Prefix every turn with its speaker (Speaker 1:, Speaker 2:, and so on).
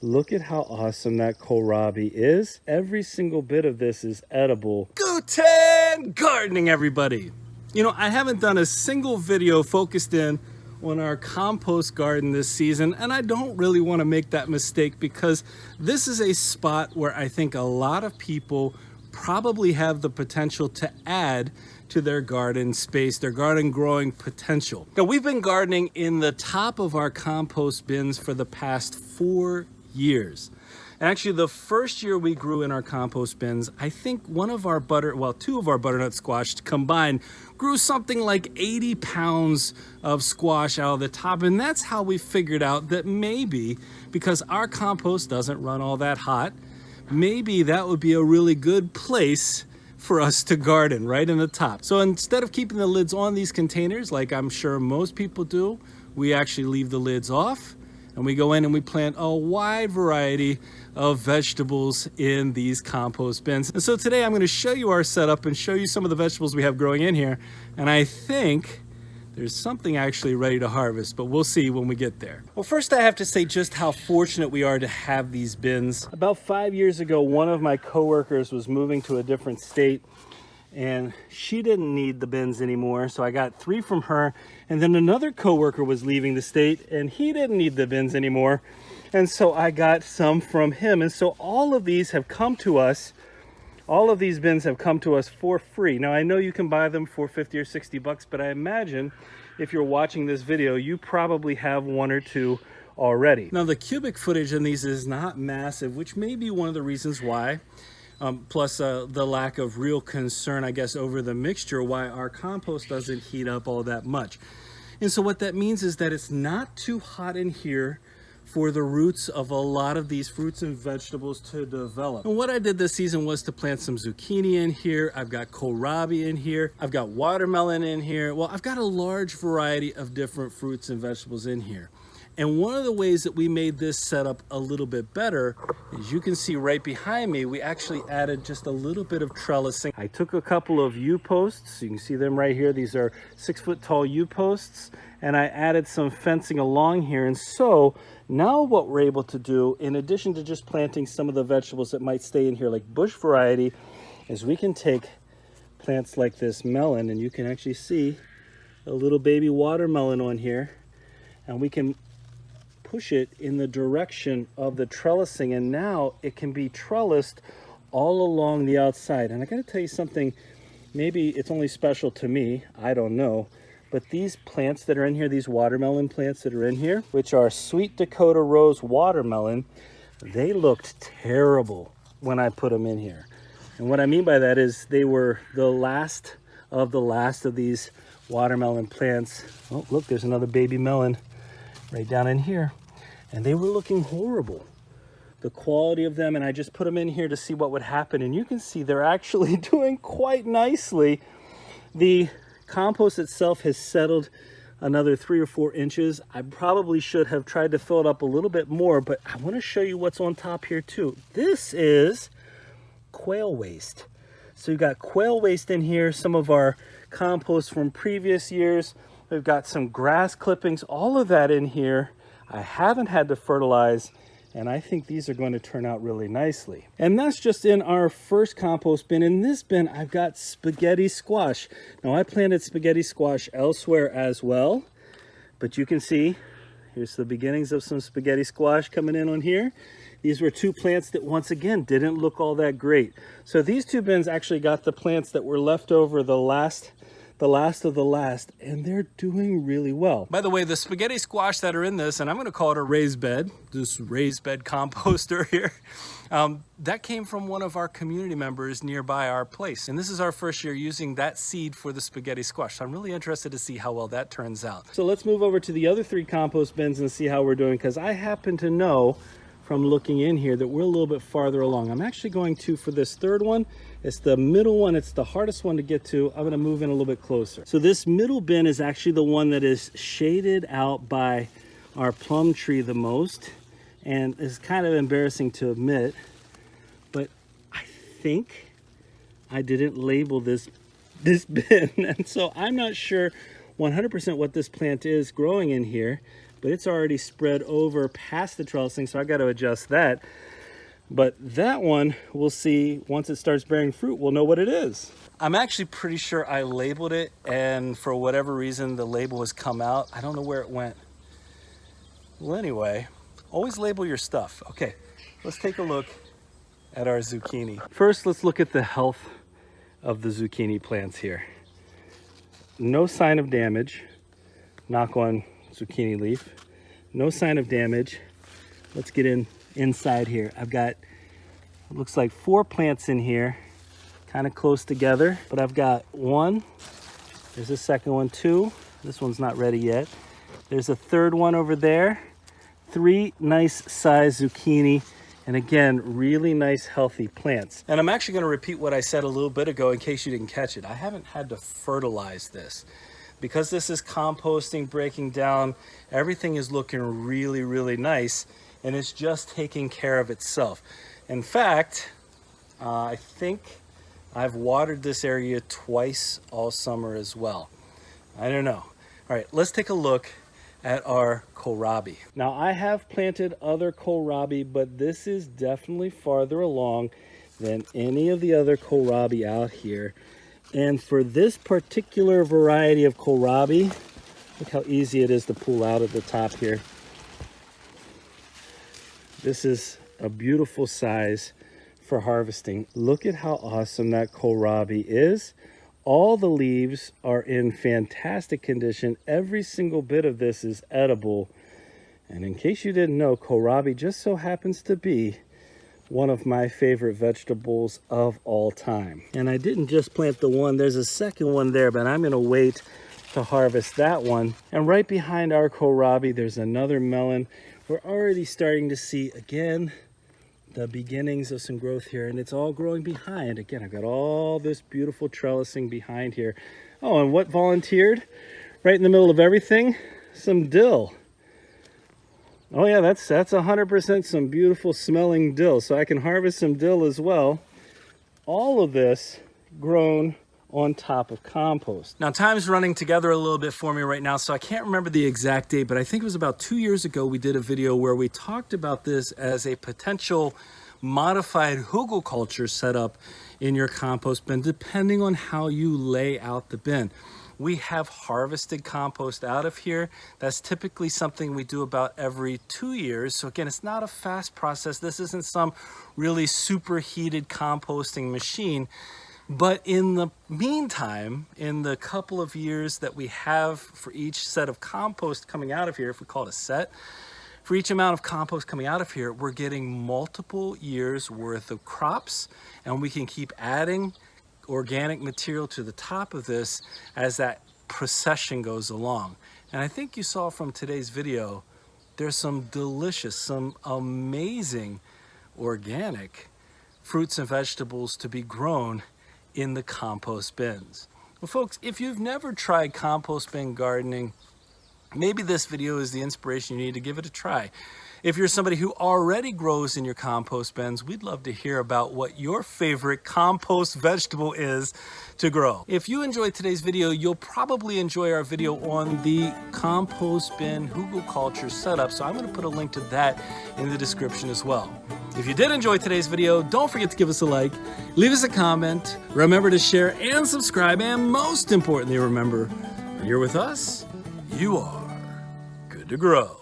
Speaker 1: Look at how awesome that kohlrabi is. Every single bit of this is edible. Guten gardening, everybody. You know, I haven't done a single video focused in on our compost garden this season, and I don't really want to make that mistake because this is a spot where I think a lot of people probably have the potential to add to their garden space, their garden growing potential. Now, we've been gardening in the top of our compost bins for the past 4 years. Actually, the first year we grew in our compost bins, I think two of our butternut squash combined grew something like 80 pounds of squash out of the top. And that's how we figured out that maybe, because our compost doesn't run all that hot, maybe that would be a really good place for us to garden, right in the top. So instead of keeping the lids on these containers, like I'm sure most people do, we actually leave the lids off. And we go in and we plant a wide variety of vegetables in these compost bins. And so today I'm going to show you our setup and show you some of the vegetables we have growing in here. And I think there's something actually ready to harvest, but we'll see when we get there. Well, first I have to say just how fortunate we are to have these bins. About 5 years ago, one of my coworkers was moving to a different state and she didn't need the bins anymore, so I got 3 from her. And then another coworker was leaving the state and he didn't need the bins anymore, and so I got some from him. And so all of these have come to us, all of these bins have come to us for free. Now I know you can buy them for 50 or 60 bucks, but I imagine if you're watching this video, you probably have 1 or 2 already. Now the cubic footage in these is not massive, which may be one of the reasons why. Plus the lack of real concern, I guess, over the mixture, why our compost doesn't heat up all that much. And so what that means is that it's not too hot in here for the roots of a lot of these fruits and vegetables to develop. And what I did this season was to plant some zucchini in here. I've got kohlrabi in here. I've got watermelon in here. Well, I've got a large variety of different fruits and vegetables in here. And one of the ways that we made this setup a little bit better, as you can see right behind me, we actually added just a little bit of trellising. I took a couple of U-posts, you can see them right here. These are 6-foot tall U-posts, and I added some fencing along here. And so now what we're able to do, in addition to just planting some of the vegetables that might stay in here like bush variety, is we can take plants like this melon, and you can actually see a little baby watermelon on here, and we can push it in the direction of the trellising, and now it can be trellised all along the outside. And I gotta tell you something, maybe it's only special to me, I don't know, but these plants that are in here, these watermelon plants that are in here, which are Sweet Dakota Rose watermelon, they looked terrible when I put them in here. And what I mean by that is they were the last of these watermelon plants. Oh, look, there's another baby melon right down in here, and they were looking horrible, the quality of them. And I just put them in here to see what would happen, and you can see they're actually doing quite nicely. The compost itself has settled another 3 or 4 inches. I probably should have tried to fill it up a little bit more, but I want to show you what's on top here too. This is quail waste. So you've got quail waste in here, some of our compost from previous years. We've got some grass clippings, all of that in here. I haven't had to fertilize, and I think these are going to turn out really nicely. And that's just in our first compost bin. In this bin, I've got spaghetti squash. Now, I planted spaghetti squash elsewhere as well, but you can see, here's the beginnings of some spaghetti squash coming in on here. These were 2 plants that, once again, didn't look all that great. So these 2 bins actually got the plants that were left over the last of the last, and they're doing really well. By the way, the spaghetti squash that are in this, and I'm going to call it a raised bed, this raised bed composter here, that came from one of our community members nearby our place. And this is our first year using that seed for the spaghetti squash. So I'm really interested to see how well that turns out. So let's move over to the other 3 compost bins and see how we're doing, because I happen to know from looking in here that we're a little bit farther along. I'm actually going to, for this 3rd one, it's the middle one, it's the hardest one to get to. I'm gonna move in a little bit closer. So this middle bin is actually the one that is shaded out by our plum tree the most, and it's kind of embarrassing to admit, but I think I didn't label this bin, and so I'm not sure 100% what this plant is growing in here. but it's already spread over past the trellising, so I got to adjust that. But that one, we'll see once it starts bearing fruit, we'll know what it is. I'm actually pretty sure I labeled it, and for whatever reason, the label has come out. I don't know where it went. Well, anyway, always label your stuff. Okay, let's take a look at our zucchini. First, let's look at the health of the zucchini plants here. No sign of damage. Knock on zucchini leaf. No sign of damage. Let's get inside here. I've got, it looks like 4 plants in here, kind of close together, but I've got 1. There's a second one, 2. This one's not ready yet. There's a third one over there. 3 nice size zucchini. And again, really nice, healthy plants. And I'm actually gonna repeat what I said a little bit ago in case you didn't catch it. I haven't had to fertilize this. Because this is composting, breaking down, everything is looking really, really nice, and it's just taking care of itself. In fact, I think I've watered this area twice all summer as well. I don't know. All right, let's take a look at our kohlrabi. Now, I have planted other kohlrabi, but this is definitely farther along than any of the other kohlrabi out here. And for this particular variety of kohlrabi, look how easy it is to pull out at the top here. This is a beautiful size for harvesting. Look at how awesome that kohlrabi is. All the leaves are in fantastic condition. Every single bit of this is edible. And in case you didn't know, kohlrabi just so happens to be one of my favorite vegetables of all time. And I didn't just plant the one, there's a second one there, but I'm gonna wait to harvest that one. And right behind our kohlrabi, there's another melon. We're already starting to see, again, the beginnings of some growth here, and it's all growing behind. Again, I've got all this beautiful trellising behind here. Oh, and what volunteered right in the middle of everything? Some dill. Oh yeah, that's 100% some beautiful smelling dill. So I can harvest some dill as well. All of this grown on top of compost. Now, time's running together a little bit for me right now, so I can't remember the exact date, but I think it was about 2 years ago we did a video where we talked about this as a potential modified hugelkultur setup in your compost bin, depending on how you lay out the bin. We have harvested compost out of here. That's typically something we do about every 2 years. So again, it's not a fast process. This isn't some really superheated composting machine. But in the meantime, in the couple of years that we have for each set of compost coming out of here, if we call it a set, for each amount of compost coming out of here, we're getting multiple years worth of crops, and we can keep adding organic material to the top of this as that procession goes along. And I think you saw from today's video, there's some delicious, some amazing organic fruits and vegetables to be grown in the compost bins. Well, folks, if you've never tried compost bin gardening, maybe this video is the inspiration you need to give it a try. If you're somebody who already grows in your compost bins, we'd love to hear about what your favorite compost vegetable is to grow. If you enjoyed today's video, you'll probably enjoy our video on the compost bin hugelkultur setup, so I'm going to put a link to that in the description as well. If you did enjoy today's video, don't forget to give us a like, leave us a comment, remember to share and subscribe, and most importantly, remember, when you're with us, you are good to grow.